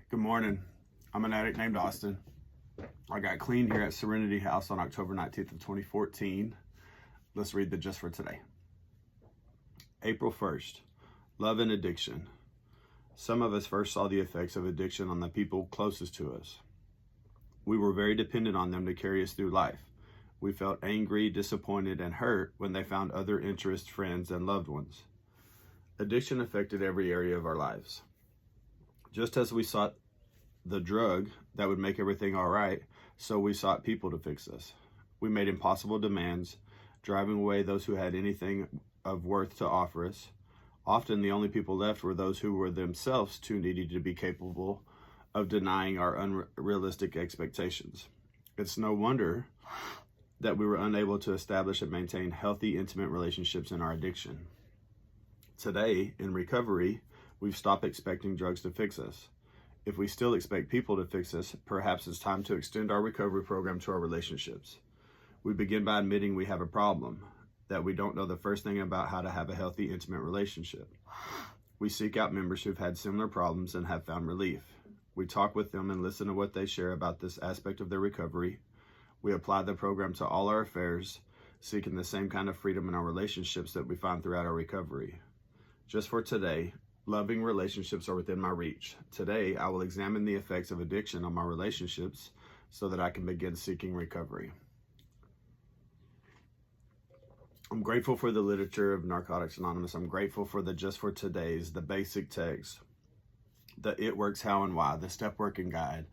Good morning. I'm an addict named Austin. I got clean here at Serenity House on October 19th of 2014. Let's read the just for today. April 1st, love and addiction. Some of us first saw the effects of addiction on the people closest to us. We were very dependent on them to carry us through life. We felt angry, disappointed, and hurt when they found other interests, friends, and loved ones. Addiction affected every area of our lives. Just as we sought the drug that would make everything all right, so we sought people to fix us. We made impossible demands, driving away those who had anything of worth to offer us. Often the only people left were those who were themselves too needy to be capable of denying our unrealistic expectations. It's no wonder that we were unable to establish and maintain healthy, intimate relationships in our addiction. Today, in recovery, we've stopped expecting drugs to fix us. If we still expect people to fix us, perhaps it's time to extend our recovery program to our relationships. We begin by admitting we have a problem, that we don't know the first thing about how to have a healthy, intimate relationship. We seek out members who've had similar problems and have found relief. We talk with them and listen to what they share about this aspect of their recovery. We apply the program to all our affairs, seeking the same kind of freedom in our relationships that we find throughout our recovery. Just for today, loving relationships are within my reach. Today, I will examine the effects of addiction on my relationships so that I can begin seeking recovery. I'm grateful for the literature of Narcotics Anonymous. I'm grateful for the just for today's, the basic text, the it works, how, and why, the step working guide,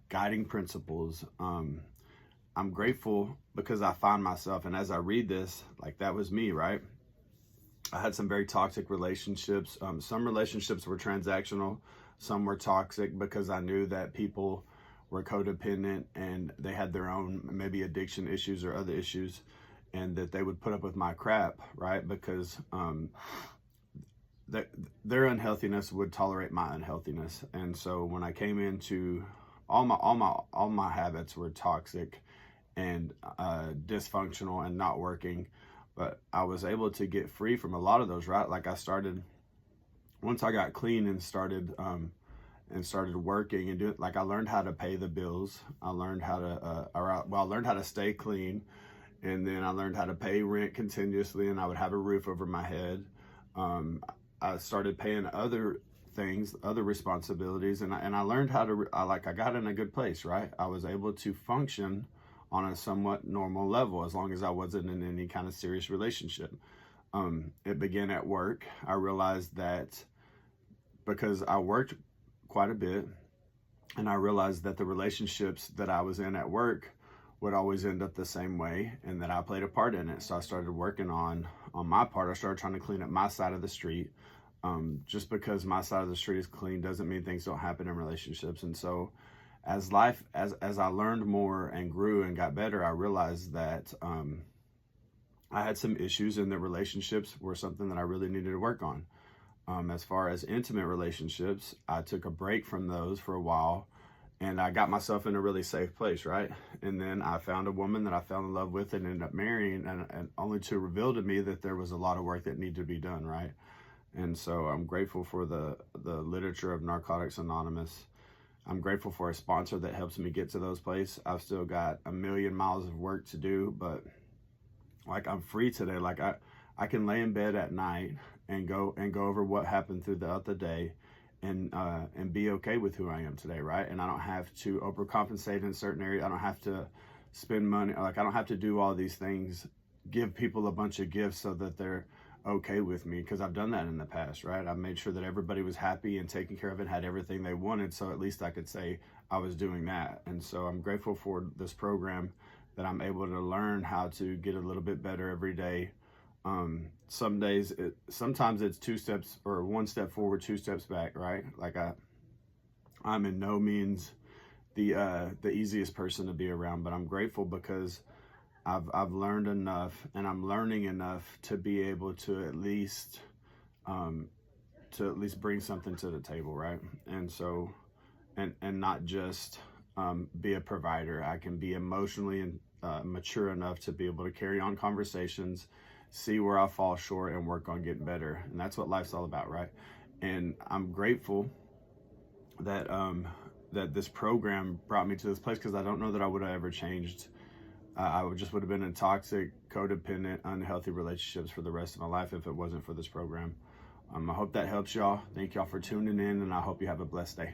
guiding principles. I'm grateful because I find myself, and as I read this, like that was me, right? I had some very toxic relationships. Some relationships were transactional. Some were toxic because I knew that people were codependent and they had their own maybe addiction issues or other issues, and that they would put up with my crap, right? Because their unhealthiness would tolerate my unhealthiness. And so when I came into all my habits were toxic and dysfunctional and not working. But I was able to get free from a lot of those, right? Like once I got clean and started working and doing, like I learned how to pay the bills. I learned how to, I learned how to stay clean, and then I learned how to pay rent continuously, and I would have a roof over my head. I started paying other things, other responsibilities, and I learned how to, I got in a good place, right? I was able to function on a somewhat normal level, as long as I wasn't in any kind of serious relationship. It began at work. I realized that because I worked quite a bit, and I realized that the relationships that I was in at work would always end up the same way, and that I played a part in it. So I started working on my part. I started trying to clean up my side of the street. Just because my side of the street is clean doesn't mean things don't happen in relationships. And so as I learned more and grew and got better, I realized that I had some issues, and the relationships were something that I really needed to work on. As far as intimate relationships, I took a break from those for a while, and I got myself in a really safe place, right? And then I found a woman that I fell in love with and ended up marrying, and only to reveal to me that there was a lot of work that needed to be done, right? And so I'm grateful for the literature of Narcotics Anonymous. I'm grateful for a sponsor that helps me get to those places. I've still got a million miles of work to do, but like I'm free today. Like I can lay in bed at night and go over what happened throughout the day, and be okay with who I am today, right? And I don't have to overcompensate in certain areas. I don't have to spend money. Like I don't have to do all these things, give people a bunch of gifts so that they're okay with me, because I've done that in the past, right? I made sure that everybody was happy and taken care of and had everything they wanted, so at least I could say I was doing that. And so I'm grateful for this program, that I'm able to learn how to get a little bit better every day. Sometimes it's 2 steps, or 1 step forward, 2 steps back, right? Like I'm in no means the easiest person to be around, but I'm grateful because I've learned enough, and I'm learning enough to be able to at least bring something to the table, right? And so, and not just be a provider. I can be emotionally and mature enough to be able to carry on conversations, see where I fall short, and work on getting better. And that's what life's all about, right? And I'm grateful that that this program brought me to this place, because I don't know that I would have ever changed. Would have been in toxic, codependent, unhealthy relationships for the rest of my life if it wasn't for this program. I hope that helps y'all. Thank y'all for tuning in, and I hope you have a blessed day.